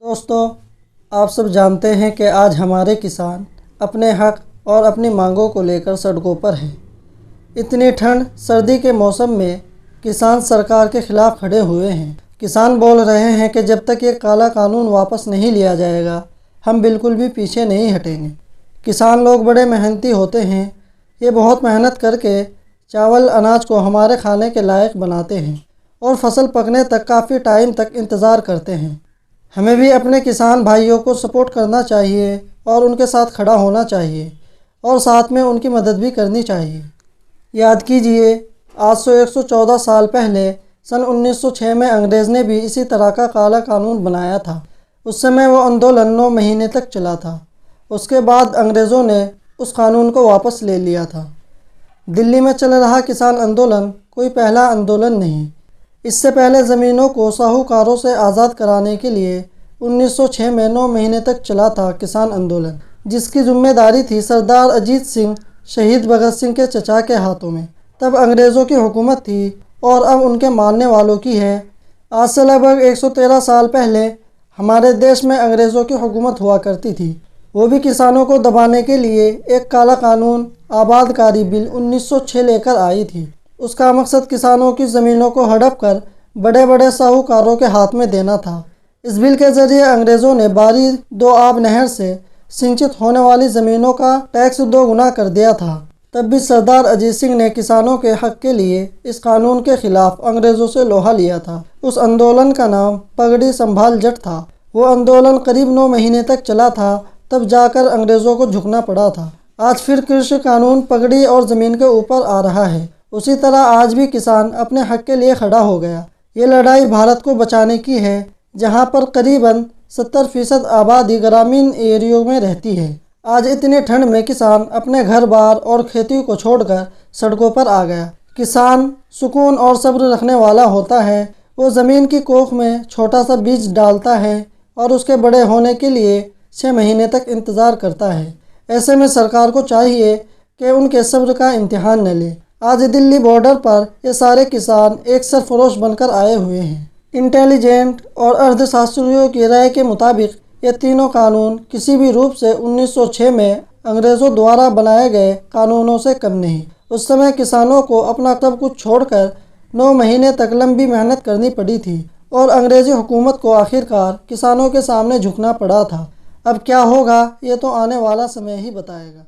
दोस्तों, आप सब जानते हैं कि आज हमारे किसान अपने हक और अपनी मांगों को लेकर सड़कों पर हैं। इतनी ठंड सर्दी के मौसम में किसान सरकार के खिलाफ खड़े हुए हैं। किसान बोल रहे हैं कि जब तक ये काला कानून वापस नहीं लिया जाएगा, हम बिल्कुल भी पीछे नहीं हटेंगे। किसान लोग बड़े मेहनती होते हैं। ये बहुत मेहनत करके चावल अनाज को हमारे खाने के लायक बनाते हैं और फसल पकने तक काफ़ी टाइम तक इंतज़ार करते हैं। हमें भी अपने किसान भाइयों को सपोर्ट करना चाहिए और उनके साथ खड़ा होना चाहिए और साथ में उनकी मदद भी करनी चाहिए। याद कीजिए, आज से 114 साल पहले सन 1906 में अंग्रेज़ ने भी इसी तरह का काला कानून बनाया था। उस समय वो आंदोलन 9 महीने तक चला था। उसके बाद अंग्रेज़ों ने उस कानून को वापस ले लिया था। दिल्ली में चल रहा किसान आंदोलन कोई पहला आंदोलन नहीं। इससे पहले ज़मीनों को साहूकारों से आज़ाद कराने के लिए 1906 में 9 महीने तक चला था किसान आंदोलन, जिसकी जिम्मेदारी थी सरदार अजीत सिंह शहीद भगत सिंह के चचा के हाथों में। तब अंग्रेज़ों की हुकूमत थी और अब उनके मानने वालों की है। आज से लगभग 113 साल पहले हमारे देश में अंग्रेज़ों की हुकूमत हुआ करती थी। वो भी किसानों को दबाने के लिए एक काला कानून आबादकारी बिल 1906 लेकर आई थी। उसका मकसद किसानों की ज़मीनों को हड़प कर बड़े बड़े साहूकारों के हाथ में देना था। इस बिल के ज़रिए अंग्रेज़ों ने बारी दोआब नहर से सिंचित होने वाली ज़मीनों का टैक्स 2 गुना कर दिया था। तब भी सरदार अजीत सिंह ने किसानों के हक के लिए इस कानून के खिलाफ अंग्रेज़ों से लोहा लिया था। उस आंदोलन का नाम पगड़ी संभाल जट था। वो आंदोलन करीब 9 महीने तक चला था, तब जाकर अंग्रेज़ों को झुकना पड़ा था। आज फिर कृषि कानून पगड़ी और ज़मीन के ऊपर आ रहा है। उसी तरह आज भी किसान अपने हक के लिए खड़ा हो गया। ये लड़ाई भारत को बचाने की है, जहाँ पर करीबन 70% आबादी ग्रामीण एरियो में रहती है। आज इतनी ठंड में किसान अपने घर बार और खेती को छोड़कर सड़कों पर आ गया। किसान सुकून और सब्र रखने वाला होता है। वो ज़मीन की कोख में छोटा सा बीज डालता है और उसके बड़े होने के लिए 6 महीने तक इंतज़ार करता है। ऐसे में सरकार को चाहिए कि उनके सब्र का इम्तिहान न ले। आज दिल्ली बॉर्डर पर ये सारे किसान एक सरफरोश बनकर आए हुए हैं। इंटेलिजेंट और अर्थशास्त्रियों की राय के मुताबिक ये तीनों कानून किसी भी रूप से 1906 में अंग्रेज़ों द्वारा बनाए गए कानूनों से कम नहीं। उस समय किसानों को अपना सब कुछ छोड़कर 9 महीने तक लंबी मेहनत करनी पड़ी थी और अंग्रेज़ी हुकूमत को आखिरकार किसानों के सामने झुकना पड़ा था। अब क्या होगा, ये तो आने वाला समय ही बताएगा।